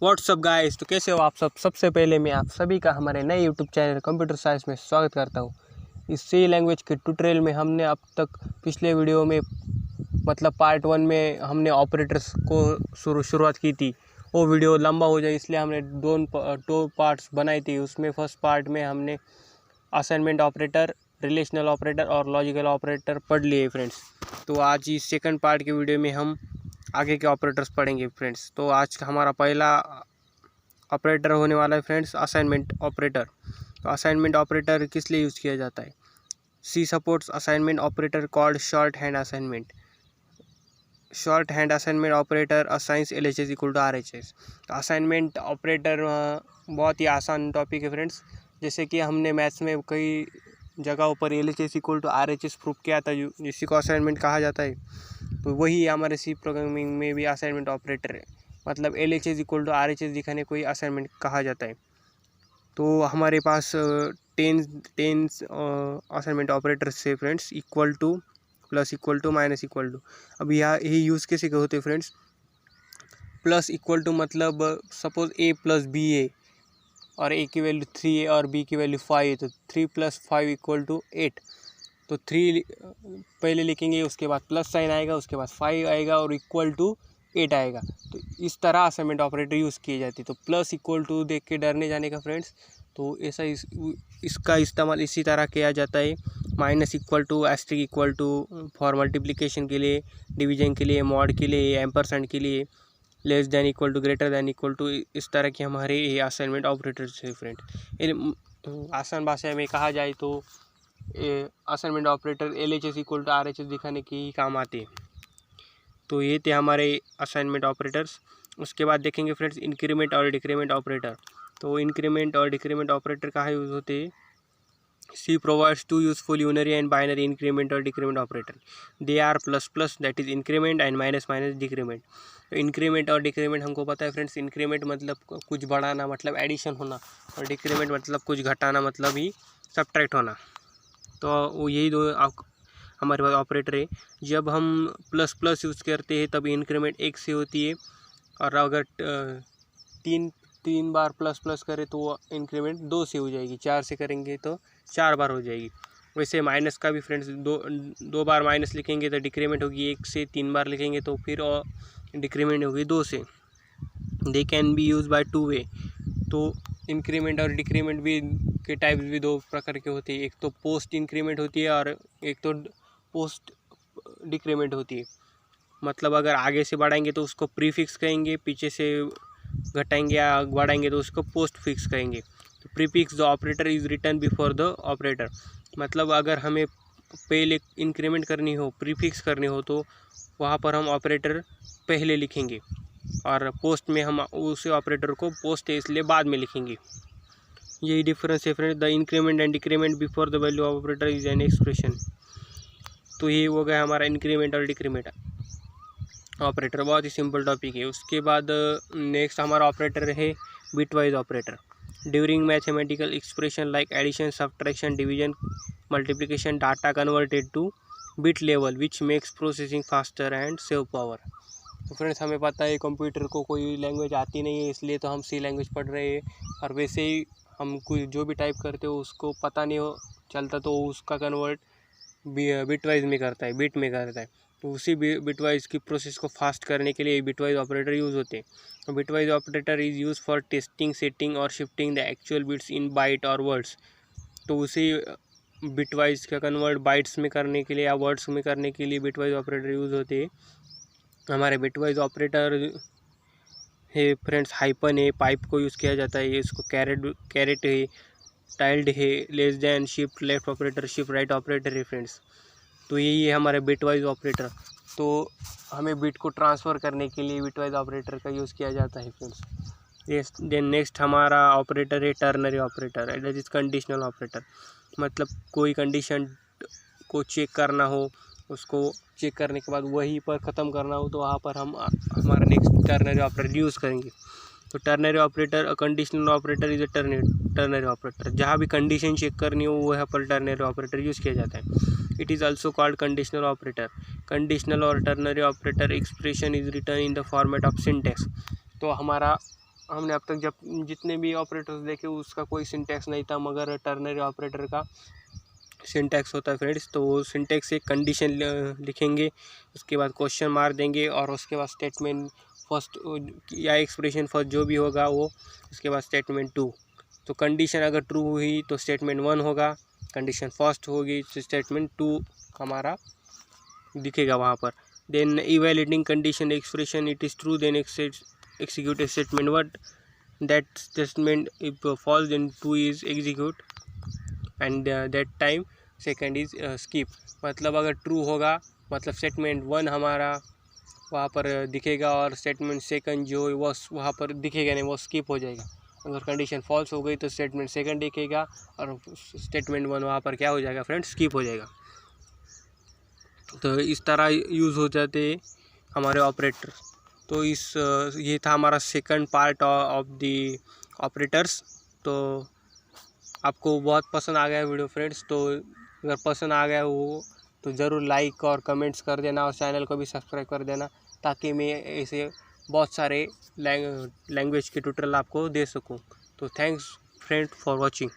WhatsApp guys, तो कैसे हो आप सब। सबसे पहले मैं आप सभी का हमारे नए यूट्यूब चैनल कंप्यूटर साइंस में स्वागत करता हूं। इस सी लैंग्वेज के ट्यूटोरियल में हमने अब तक पिछले वीडियो में मतलब पार्ट 1 में हमने ऑपरेटर्स को शुरुआत की थी। वो वीडियो लंबा हो जाए इसलिए हमने दो पार्ट्स बनाए थे। उसमें फर्स्ट पार्ट में हमने असाइनमेंट ऑपरेटर, रिलेशनल ऑपरेटर और लॉजिकल ऑपरेटर पढ़ लिए फ्रेंड्स। तो आज इस सेकंड पार्ट के वीडियो में हम आगे के ऑपरेटर्स पढ़ेंगे फ्रेंड्स। तो आज का हमारा पहला ऑपरेटर होने वाला है फ्रेंड्स असाइनमेंट ऑपरेटर। तो असाइनमेंट ऑपरेटर किस लिए यूज़ किया जाता है। C supports assignment operator called short hand assignment. Short hand assignment operator assigns LHS equal to RHS। तो असाइनमेंट ऑपरेटर बहुत ही आसान टॉपिक है फ्रेंड्स। जैसे कि हमने मैथ्स में कई जगहों पर LHS equal to RHS proof किया था, जिसी को असाइनमेंट कहा जाता है। तो वही हमारे सी प्रोग्रामिंग में भी असाइनमेंट ऑपरेटर है, मतलब LHS इक्वल टू RHS दिखाने को ही असाइनमेंट कहा जाता है। तो हमारे पास 10 असाइनमेंट ऑपरेटर्स है friends, equal to, plus equal to, minus equal to. अब यही यूज़ कैसे होते हैं फ्रेंड्स। प्लस इक्वल टू मतलब सपोज A प्लस B है और A की वैल्यू 3 है और B की वैल्यू 5 है, तो 3 + 5 इक्वल टू 8। तो 3 पहले लिखेंगे, उसके बाद प्लस साइन आएगा, उसके बाद 5 आएगा और इक्वल टू 8 आएगा। तो इस तरह असाइनमेंट ऑपरेटर यूज़ किए जाते हैं। तो प्लस इक्वल टू देख के डरने जाने का फ्रेंड्स। तो ऐसा इसका इस्तेमाल इसी तरह किया जाता है। Minus equal to, asterisk equal to for multiplication के लिए, डिवीजन के लिए, मॉड के लिए, एम्परसेंड के लिए, less than equal to, greater than equal to, इस तरह के हमारे ये असाइनमेंट ऑपरेटर्स है फ्रेंड। आसान भाषा में कहा जाए तो assignment operator LHS equal to RHS दिखाने के ही काम आते हैं। तो ये थे हमारे असाइनमेंट ऑपरेटर्स। उसके बाद देखेंगे फ्रेंड्स इंक्रीमेंट और डिक्रीमेंट ऑपरेटर। तो इंक्रीमेंट और डिक्रीमेंट ऑपरेटर कहाँ यूज़ होते हैं। C provides two useful unary and binary increment और decrement operator. They are plus plus that is increment and minus minus decrement. तो इंक्रीमेंट और डिक्रीमेंट हमको पता है फ्रेंड्स। इंक्रीमेंट मतलब कुछ बढ़ाना, मतलब एडिशन होना, और डिक्रीमेंट मतलब कुछ घटाना, मतलब ही सब्ट्रैक्ट होना। तो वो यही दो हमारे पास ऑपरेटर है। जब हम प्लस प्लस यूज़ करते हैं तब इंक्रीमेंट 1 से होती है, और अगर तीन बार प्लस प्लस करें तो इंक्रीमेंट 2 से हो जाएगी, 4 से करेंगे तो 4 बार हो जाएगी। वैसे माइनस का भी फ्रेंड्स दो बार माइनस लिखेंगे तो डिक्रीमेंट होगी 1 से, 3 बार लिखेंगे तो फिर और डिक्रीमेंट होगी 2 से। They can be use by 2 वे। तो इंक्रीमेंट और डिक्रीमेंट भी के टाइप्स भी 2 प्रकार के होते हैं। एक तो पोस्ट इंक्रीमेंट होती है और एक तो पोस्ट डिक्रीमेंट होती है। मतलब अगर आगे से बढ़ाएंगे तो उसको प्रीफिक्स कहेंगे, पीछे से घटाएंगे या बढ़ाएंगे तो उसको पोस्ट फिक्स कहेंगे। तो prefix the operator is return before the operator. मतलब अगर हमें पहले इंक्रीमेंट करनी हो, प्रीफिक्स करनी हो, तो वहाँ पर हम ऑपरेटर पहले लिखेंगे, और पोस्ट में हम उस ऑपरेटर को पोस्ट है इसलिए बाद में लिखेंगे। यही डिफरेंस है friend. The increment and decrement before the value of operator is an expression. तो ये हो गया हमारा इंक्रीमेंट और डिक्रीमेंट ऑपरेटर। बहुत ही सिंपल टॉपिक है। उसके बाद नेक्स्ट हमारा ऑपरेटर है bitwise operator. During mathematical expression like addition, subtraction, division, multiplication, data converted to bit level which makes processing faster and save power. तो फ्रेंड्स हमें पता है कंप्यूटर को कोई लैंग्वेज आती नहीं है, इसलिए तो हम सी लैंग्वेज पढ़ रहे हैं। और वैसे ही हम कोई जो भी टाइप करते हो उसको पता नहीं हो चलता तो उसका कन्वर्ट बिटवाइज में करता है, बिट में करता है। तो उसी बिटवाइज की प्रोसेस को फास्ट करने के लिए बिटवाइज ऑपरेटर यूज़ होते हैं। तो bitwise operator is use for testing, setting और shifting the actual bits in byte और वर्ड्स। तो उसी बिटवाइज का कन्वर्ट बाइट्स में करने के लिए या वर्ड्स में करने के लिए बिटवाइज ऑपरेटर यूज़ होते हैं। हमारे बिटवाइज ऑपरेटर है फ्रेंड्स हाइपन है, पाइप को यूज़ किया जाता है। इसको कैरेट है, टाइल्ड है, less than, shift left operator, shift right operator है फ्रेंड्स। तो यही है हमारे बिटवाइज ऑपरेटर। तो हमें बिट को ट्रांसफ़र करने के लिए बिटवाइज ऑपरेटर का यूज़ किया जाता है फ्रेंड्स। देन नेक्स्ट हमारा ऑपरेटर है ternary operator, that is conditional operator. मतलब कोई कंडीशन को चेक करना हो, उसको चेक करने के बाद वहीं पर ख़त्म करना हो, तो वहाँ पर हम हमारा नेक्स्ट टर्नरी ऑपरेटर यूज़ करेंगे। तो ternary operator, conditional operator is a ternary operator. जहाँ भी कंडीशन चेक करनी हो वहाँ पर टर्नरी ऑपरेटर यूज़ किया जाता है। It is also called conditional operator. Conditional और ternary operator expression is return in the format of syntax. तो हमारा हमने अब तक जब जितने भी ऑपरेटर्स देखे उसका कोई सिंटैक्स नहीं था, मगर टर्नरी ऑपरेटर का सिंटैक्स होता है फ्रेंड्स। तो वो सिंटैक्स से कंडीशन लिखेंगे, उसके बाद क्वेश्चन मार देंगे और उसके बाद स्टेटमेंट फर्स्ट या एक्सप्रेशन फर्स्ट जो भी होगा वो, उसके बाद स्टेटमेंट 2। तो कंडीशन अगर ट्रू हुई तो स्टेटमेंट 1 होगा, कंडीशन फर्स्ट होगी तो स्टेटमेंट 2 हमारा दिखेगा वहाँ पर। Then evaluating condition expression it is true, then execute statement what that statement if false then 2 is execute and that time second is skip। मतलब अगर ट्रू होगा मतलब स्टेटमेंट 1 हमारा वहाँ पर दिखेगा और स्टेटमेंट सेकंड जो वो वहाँ पर दिखेगा नहीं, वो स्किप हो जाएगा। अगर कंडीशन फॉल्स हो गई तो स्टेटमेंट सेकंड दिखेगा और स्टेटमेंट 1 वहाँ पर क्या हो जाएगा फ्रेंड्स, स्किप हो जाएगा। तो इस तरह यूज़ हो जाते हमारे ऑपरेटर। तो ये था हमारा second part of the operators. तो आपको बहुत पसंद आ गया वीडियो फ्रेंड्स। तो अगर पसंद आ गया वो तो ज़रूर लाइक और कमेंट्स कर देना और चैनल को भी सब्सक्राइब कर देना, ताकि मैं ऐसे बहुत सारे लैंग्वेज के ट्यूटोरियल आपको दे सकूं। तो थैंक्स फ्रेंड फॉर वॉचिंग।